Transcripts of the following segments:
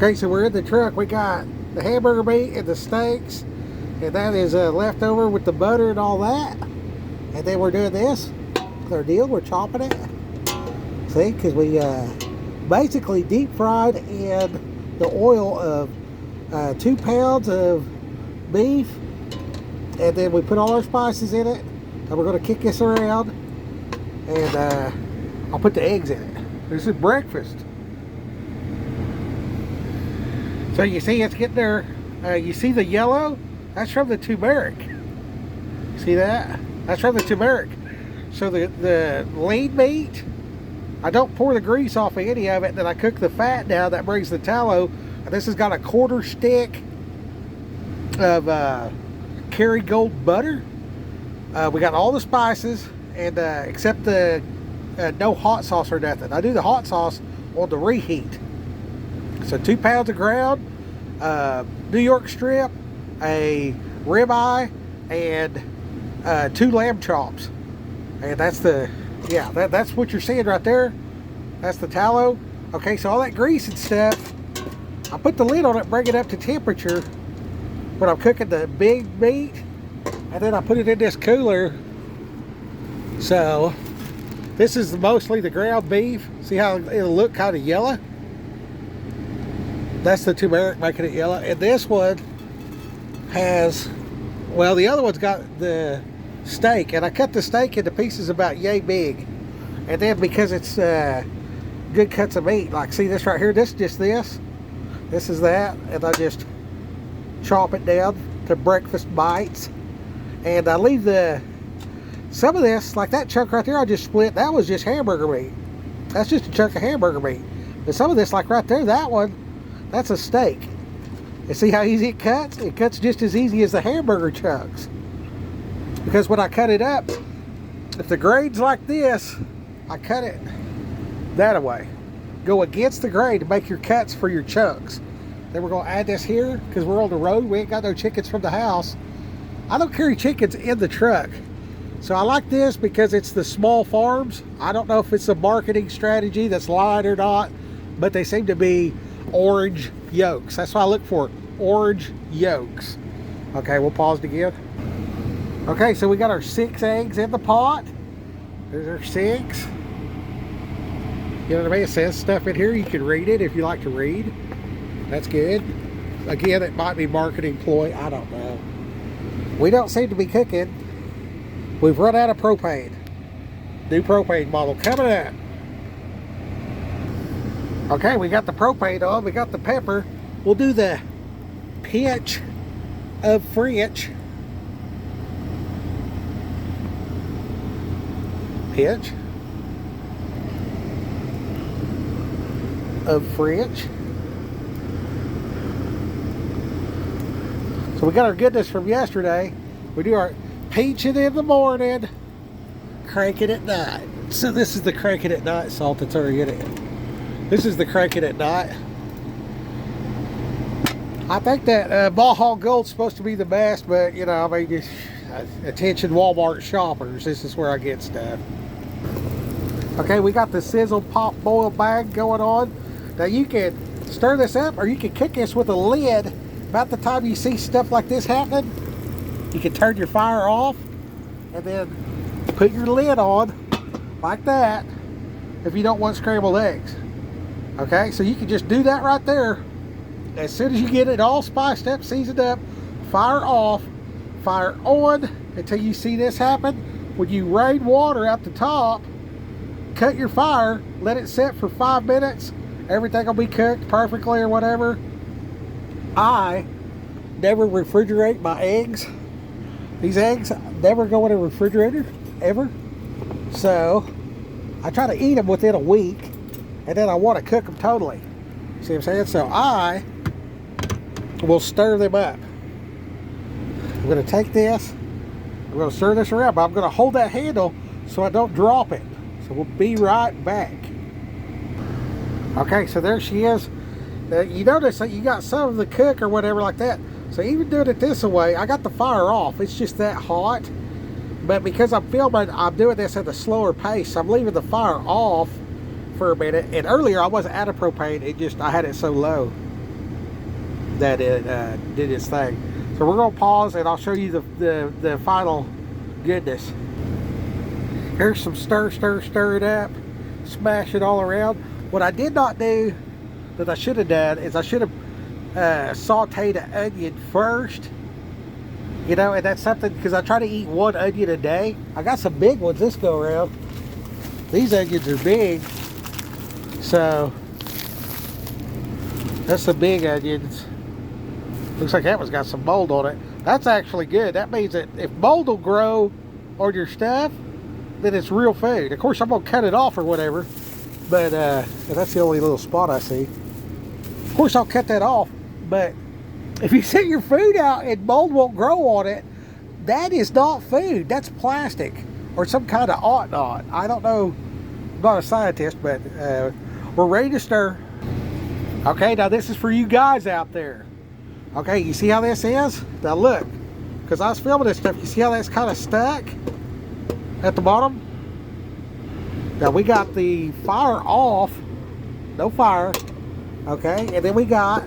Okay, so we're in the truck. We got the hamburger meat and the steaks, and that is left over with the butter and all that. And then we're doing this. Our deal, we're chopping it. See, because we basically deep fried in the oil of 2 pounds of beef, and then we put all our spices in it, and we're going to kick this around, and I'll put the eggs in it. This is breakfast. So you see it's getting there. You see the yellow? That's from the turmeric. See that? That's from the turmeric. So the lean meat, I don't pour the grease off of any of it, then I cook the fat down, that brings the tallow. And this has got a 1/4 stick of Kerrygold butter. We got all the spices, and except the no hot sauce or nothing. I do the hot sauce on the reheat. So 2 pounds of ground, New York strip, a ribeye, and 2 lamb chops. And that's the, yeah, that's what you're seeing right there. That's the tallow. Okay, so all that grease and stuff, I put the lid on it, bring it up to temperature when I'm cooking the big meat, and then I put it in this cooler. So this is mostly the ground beef. See how it'll look kind of yellow? That's the turmeric making it yellow. And this one has, well, the other one's got the steak, and I cut the steak into pieces about yay big. And then because it's good cuts of meat, like see this right here, this is just this is that, and I just chop it down to breakfast bites. And I leave some of this, like that chunk right there I just split, that was just hamburger meat. That's just a chunk of hamburger meat. But some of this, like right there, that one, that's a steak. And see how easy it cuts? It cuts just as easy as the hamburger chunks. Because when I cut it up, if the grain's like this, I cut it that way. Go against the grain to make your cuts for your chunks. Then we're going to add this here because we're on the road. We ain't got no chickens from the house. I don't carry chickens in the truck. So I like this because it's the small farms. I don't know if it's a marketing strategy that's lying or not, but they seem to be orange yolks. That's why I look for orange yolks. Okay, we'll pause it again. Okay, so we got our 6 eggs in the pot. There's our 6. You know what I mean? It says stuff in here. You can read it if you like to read. That's good. Again, it might be marketing ploy. I don't know. We don't seem to be cooking. We've run out of propane. New propane model coming up. Okay, we got the propane on. We got the pepper. We'll do the pinch of French. Pinch of French. So we got our goodness from yesterday. We do our pinching in the morning, cranking at night. So this is the cranking at night salt that's already in it. This is the cranking at night. I think that Baja Gold's supposed to be the best, but you know, I mean, just attention Walmart shoppers, this is where I get stuff. Okay, we got the sizzle pop boil bag going on. Now you can stir this up or you can cook this with a lid. About the time you see stuff like this happening, you can turn your fire off and then put your lid on like that if you don't want scrambled eggs. Okay, so you can just do that right there. As soon as you get it all spiced up, seasoned up, fire off, fire on until you see this happen. When you rain water out the top, cut your fire, let it set for 5 minutes. Everything will be cooked perfectly or whatever. I never refrigerate my eggs. These eggs never go in a refrigerator, ever. So I try to eat them within a week, and then I want to cook them totally. See what I'm saying? So I will stir them up. I'm going to take this, I'm going to stir this around, but I'm going to hold that handle so I don't drop it. So we'll be right back. Okay, so there she is. You notice that you got some of the cook or whatever like that. So even doing it this way, I got the fire off. It's just that hot. But because I'm filming, I'm doing this at a slower pace. So I'm leaving the fire off for a minute. And earlier I wasn't out of propane. I had it so low. that it did its thing. So we're gonna pause and I'll show you the final goodness. Here's some stir it up, smash it all around. What I did not do that I should have done is I should have sauteed an onion first. You know, and that's something, because I try to eat 1 onion a day. I got some big ones this go around. These onions are big. So that's the big onions. Looks like that one's got some mold on it. That's actually good. That means that if mold will grow on your stuff, then it's real food. Of course, I'm gonna cut it off or whatever, but that's the only little spot I see. Of course, I'll cut that off, but if you set your food out and mold won't grow on it, that is not food. That's plastic or some kind of ought-not. I don't know. I'm not a scientist, but we're ready to stir. Okay, now this is for you guys out there. Okay, you see how this is? Now look, because I was filming this stuff, you see how that's kind of stuck at the bottom? Now we got the fire off, no fire, okay, and then we got,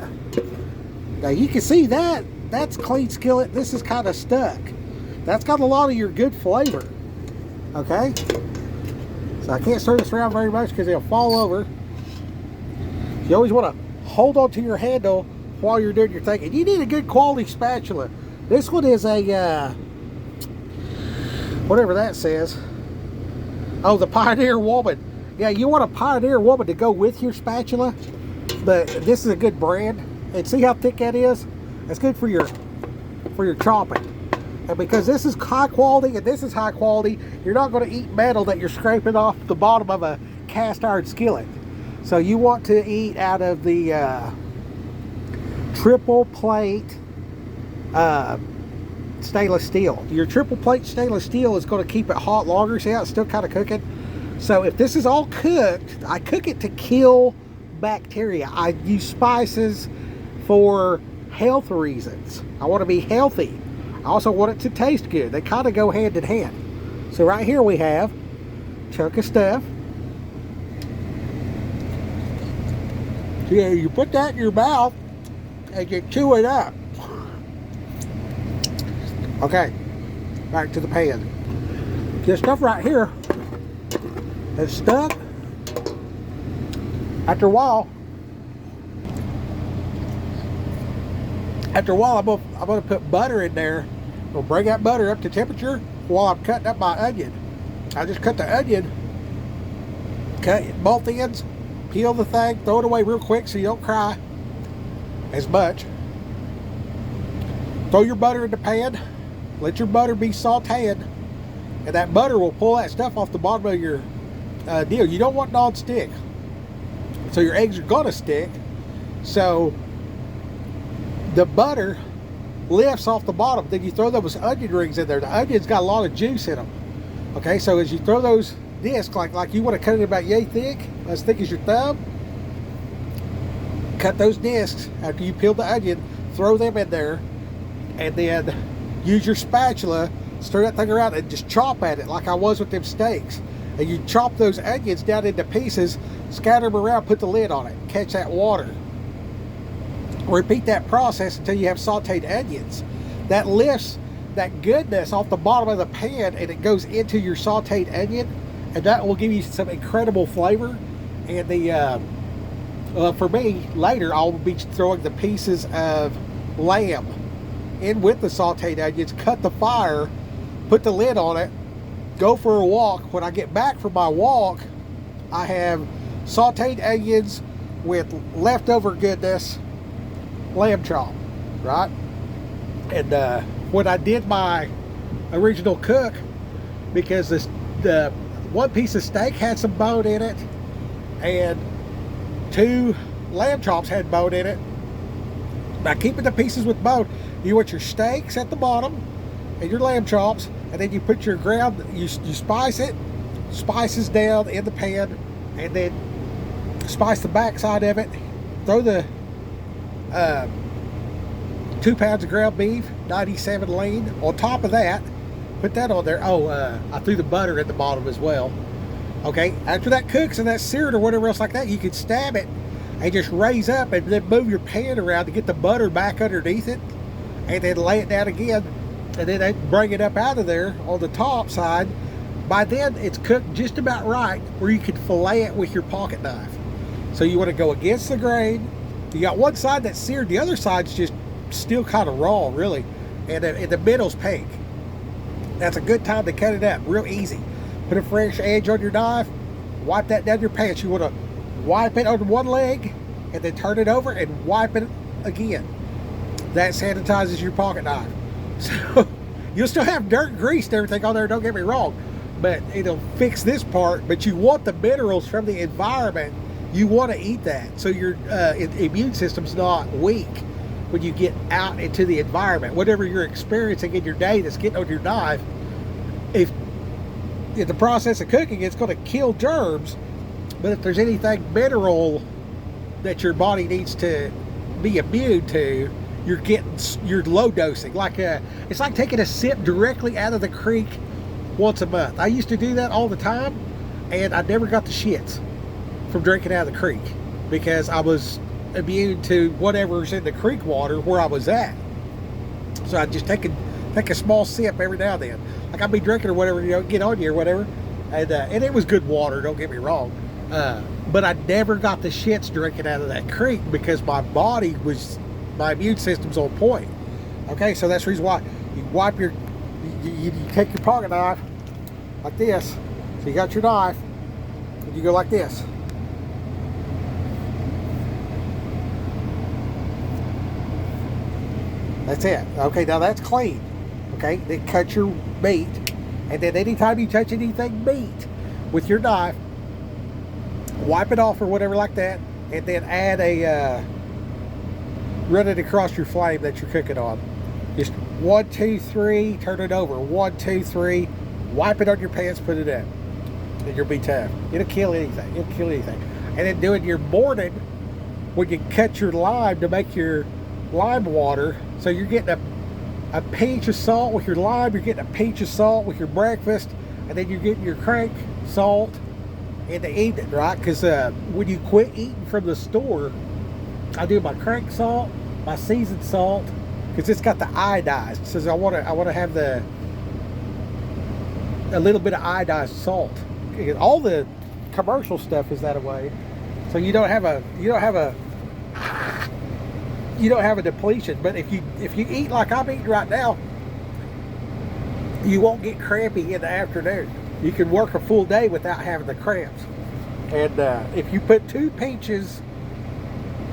now you can see that, that's clean skillet, this is kind of stuck. That's got a lot of your good flavor, okay? So I can't stir this around very much because it'll fall over. You always want to hold on to your handle while you're doing your thing. And you need a good quality spatula. This one is a, whatever that says. Oh, the Pioneer Woman. Yeah, you want a Pioneer Woman to go with your spatula. But this is a good brand. And see how thick that is? That's good for your chopping. And because this is high quality and this is high quality, you're not going to eat metal that you're scraping off the bottom of a cast iron skillet. So you want to eat out of the triple plate stainless steel. Your triple plate stainless steel is going to keep it hot longer. See how it's still kind of cooking? So if this is all cooked, I cook it to kill bacteria. I use spices for health reasons. I want to be healthy. I also want it to taste good. They kind of go hand in hand. So right here we have a chunk of stuff. Yeah, you put that in your mouth and you chew it up. Okay, back to the pan. This stuff right here is stuck. After a while, I'm gonna put butter in there. We'll bring that butter up to temperature while I'm cutting up my onion. I just cut the onion, cut both ends, peel the thing, throw it away real quick so you don't cry as much. Throw your butter in the pan, let your butter be sauteed, and that butter will pull that stuff off the bottom of your deal. You don't want non-stick, so your eggs are gonna stick. So the butter lifts off the bottom. Then you throw those onion rings in there. The onion's got a lot of juice in them. Okay, so as you throw those discs, like you want to cut it about yay thick as your thumb, cut those discs after you peel the onion, throw them in there, and then use your spatula, stir that thing around and just chop at it like I was with them steaks. And you chop those onions down into pieces, scatter them around, put the lid on it, catch that water. Repeat that process until you have sauteed onions. That lifts that goodness off the bottom of the pan and it goes into your sauteed onion, and that will give you some incredible flavor. And the for me, later I'll be throwing the pieces of lamb in with the sauteed onions, cut the fire, put the lid on it, go for a walk. When I get back from my walk, I have sauteed onions with leftover goodness, lamb chop, right? And when I did my original cook, because the one piece of steak had some bone in it and 2 lamb chops had bone in it. By keeping the pieces with bone, you want your steaks at the bottom and your lamb chops, and then you put your ground, you spice it, spices down in the pan, and then spice the back side of it, throw the 2 pounds of ground beef, 97 lean on top of that, put that on there. I threw the butter at the bottom as well. Okay, after that cooks and that's seared or whatever else like that, you can stab it and just raise up and then move your pan around to get the butter back underneath it, and then lay it down again, and then bring it up out of there on the top side. By then, it's cooked just about right where you can fillet it with your pocket knife. So you want to go against the grain. You got one side that's seared, the other side's just still kind of raw, really, and the middle's pink. That's a good time to cut it up, real easy. Put a fresh edge on your knife, wipe that down your pants. You want to wipe it on one leg, and then turn it over and wipe it again. That sanitizes your pocket knife. So you'll still have dirt and grease and everything on there, don't get me wrong, but it'll fix this part. But you want the minerals from the environment. You want to eat that, so your immune system's not weak when you get out into the environment. Whatever you're experiencing in your day that's getting on your knife, if in the process of cooking, it's going to kill germs. But if there's anything mineral that your body needs to be immune to, you're low dosing. It's like taking a sip directly out of the creek once a month. I used to do that all the time, and I never got the shits from drinking out of the creek because I was immune to whatever's in the creek water where I was at. So I just take a small sip every now and then. Like I'd be drinking or whatever, get on you or whatever, and it was good water. Don't get me wrong, but I never got the shits drinking out of that creek because my immune system's on point. Okay, so that's the reason why you take your pocket knife like this. So you got your knife, and you go like this. That's it. Okay, now that's clean. Okay, then cut your meat, and then anytime you touch anything meat with your knife, wipe it off or whatever like that, and then add run it across your flame that you're cooking on. Just 1, 2, 3, turn it over. 1, 2, 3, wipe it on your pants, put it in, and you'll be tough. It'll kill anything. It'll kill anything. And then do it in your morning when you cut your lime to make your lime water. So you're getting a pinch of salt with your lime, you're getting a pinch of salt with your breakfast, and then you're getting your crank salt in the evening, right? Because when you quit eating from the store, I do my crank salt, my seasoned salt, because it's got the iodized. It says I want to have a little bit of iodized salt. All the commercial stuff is that way, so you don't have a depletion. But if you eat like I'm eating right now, you won't get crampy in the afternoon. You can work a full day without having the cramps. And if you put 2 pinches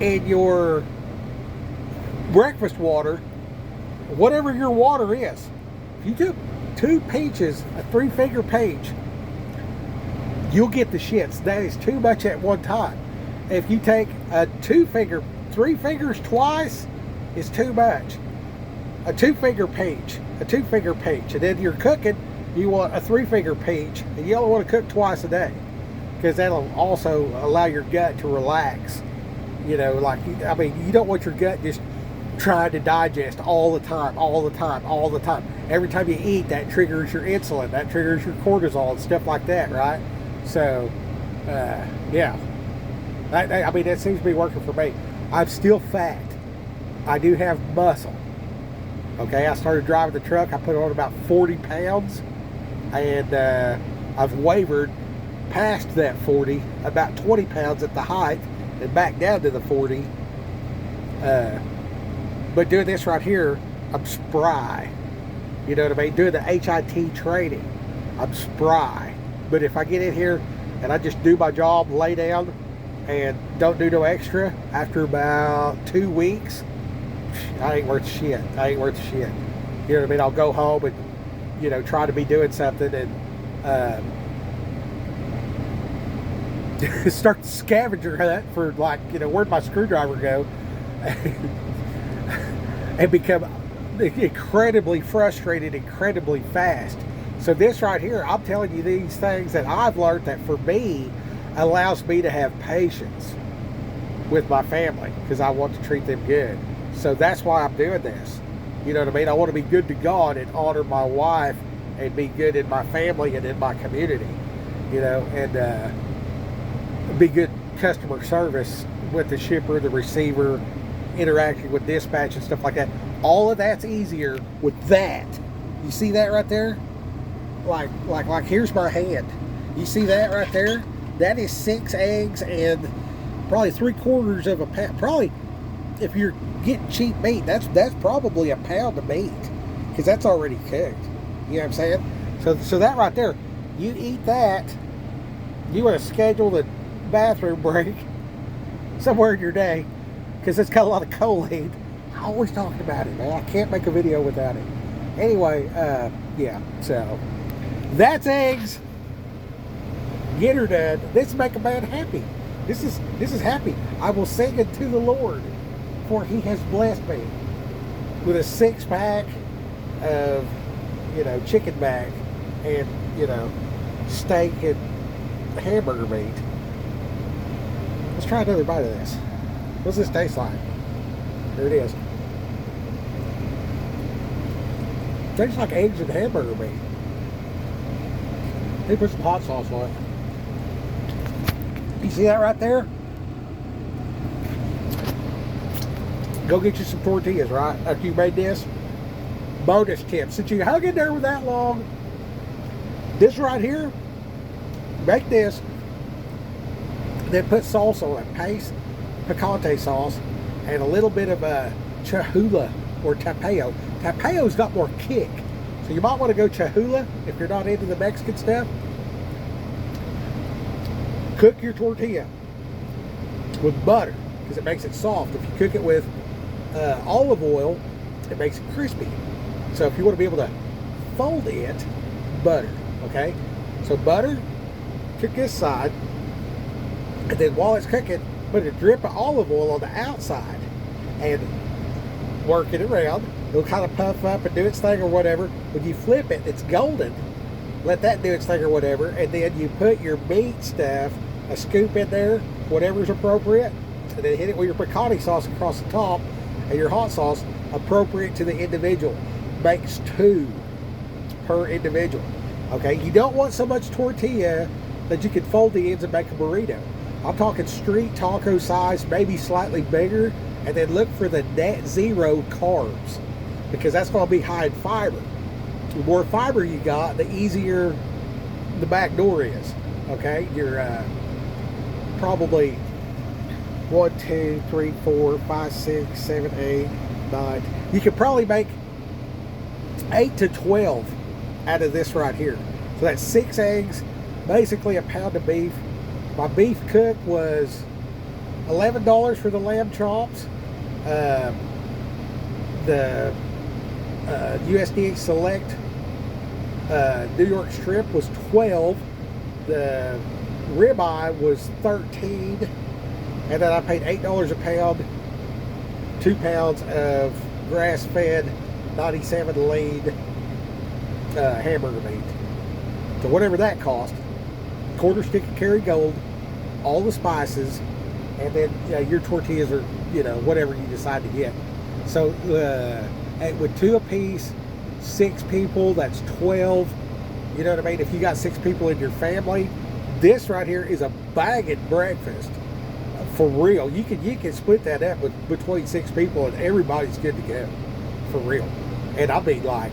in your breakfast water, whatever your water is, if you took 2 pinches, a 3-finger pinch, you'll get the shits. That is too much at one time. If you take a 2-finger, 3 fingers twice is too much. A 2-finger pinch, and then you're cooking, you want a 3-finger pinch, and you only want to cook twice a day, because that'll also allow your gut to relax. You don't want your gut just trying to digest all the time. Every time you eat, that triggers your insulin, that triggers your cortisol and stuff like that, right? So, yeah. That seems to be working for me. I'm still fat. I do have muscle. Okay, I started driving the truck. I put on about 40 pounds, and I've wavered past that 40, about 20 pounds at the height, and back down to the 40. But doing this right here, I'm spry. You know what I mean? Doing the HIT training, I'm spry. But if I get in here and I just do my job, lay down, and don't do no extra, after about 2 weeks, I ain't worth shit. You know what I mean? I'll go home and, try to be doing something and start the scavenger hunt for, where'd my screwdriver go? And become incredibly frustrated, incredibly fast. So this right here, I'm telling you these things that I've learned that for me allows me to have patience with my family, because I want to treat them good. So that's why I'm doing this. You know what I mean? I want to be good to God and honor my wife and be good in my family and in my community, and be good customer service with the shipper, the receiver, interacting with dispatch and stuff like that. All of that's easier with that. You see that right there? Like here's my hand. You see that right there? That is 6 eggs and probably 3/4 of a pound. Probably, if you're getting cheap meat, that's probably a pound of meat, because that's already cooked. You know what I'm saying? So that right there, you eat that, you want to schedule a bathroom break somewhere in your day, because it's got a lot of choline. I'm always talking about it, man. I can't make a video without it. Anyway, yeah. So that's eggs. Get her done. This make a man happy. This is happy. I will sing it to the Lord, for He has blessed me with a 6-pack of, chicken back and, steak and hamburger meat. Let's try another bite of this. What's this taste like? Here it is. Tastes like eggs and hamburger meat. They put some hot sauce on it. You see that right there? Go get you some tortillas, right? After you made this. Bonus tip. Since you hung in there with that long, this right here, make this, then put sauce on it. Paste picante sauce and a little bit of Cholula or Tapeo. Tapeo's got more kick. So you might want to go Cholula if you're not into the Mexican stuff. Cook your tortilla with butter, because it makes it soft. If you cook it with olive oil, it makes it crispy. So if you want to be able to fold it, butter, okay? So butter, cook this side, and then while it's cooking, put a drip of olive oil on the outside and work it around. It'll kind of puff up and do its thing or whatever. When you flip it, it's golden. Let that do its thing or whatever, and then you put your meat stuff, a scoop in there, whatever's appropriate, and then hit it with your picante sauce across the top, and your hot sauce appropriate to the individual. Makes 2 per individual. Okay, you don't want so much tortilla that you can fold the ends and make a burrito. I'm talking street taco size, maybe slightly bigger, and then look for the net 0 carbs, because that's going to be high in fiber. The more fiber you got, the easier the back door is. Okay, you're probably 1, 2, 3, 4, 5, 6, 7, 8, 9. You could probably make 8 to 12 out of this right here. So that's 6 eggs, basically a pound of beef. My beef cook was $11 for the lamb chops. The USDA Select New York strip was $12. The ribeye was $13, and then I paid $8 a pound, 2 pounds of grass-fed 97 lean hamburger meat. So whatever that cost, 1/4 stick of Kerrygold, all the spices, and then your tortillas are whatever you decide to get. So with 2 apiece, 6 people, that's 12. You know what I mean? If you got 6 people in your family, this right here is a bagged breakfast. For real. You can split that up between 6 people and everybody's good to go. For real. And I mean, like,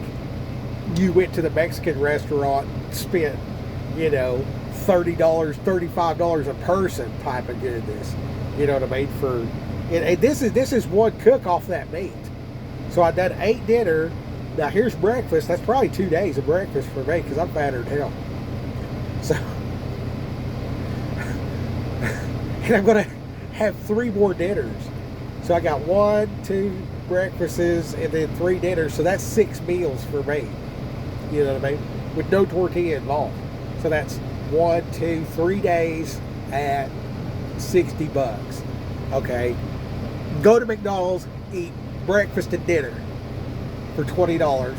you went to the Mexican restaurant, spent, $30, $35 a person type of goodness. You know what I mean? And this is one cook off that meat. So I done 8 dinner. Now here's breakfast. That's probably 2 days of breakfast for me, because I'm fatter than hell. So, and I'm gonna have 3 more dinners. So I got 1, 2 breakfasts and then 3 dinners. So that's 6 meals for me. You know what I mean? With no tortilla involved. So that's 1, 2, 3 days at $60. Okay. Go to McDonald's, eat breakfast and dinner for $20.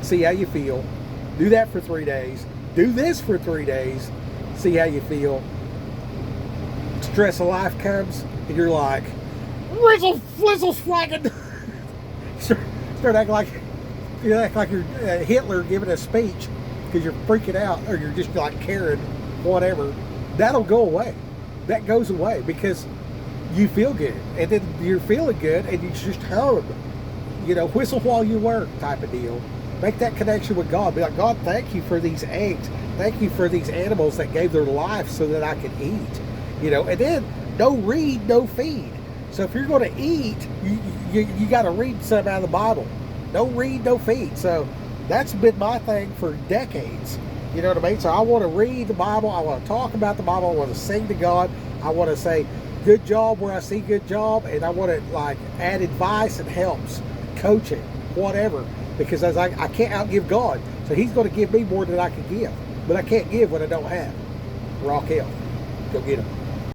See how you feel. Do that for 3 days. Do this for 3 days. See how you feel. Stress of life comes and you're like, Rizzle flizzle flagging. Start acting like you're Hitler giving a speech because you're freaking out, or you're just like Karen, whatever. That'll go away. That goes away because you feel good, and then you're feeling good, and you just hum, whistle while you work type of deal. Make that connection with God. Be like, God, thank you for these eggs. Thank you for these animals that gave their life so that I could eat. And then no read, no feed. So if you're going to eat, you got to read something out of the Bible. No read, no feed. So that's been my thing for decades. You know what I mean? So I want to read the Bible. I want to talk about the Bible. I want to sing to God. I want to say good job where I see good job, and I want to add advice and helps, coaching, whatever. Because as I can't outgive God, so He's going to give me more than I can give. But I can't give what I don't have. Rock Hill. Go get them.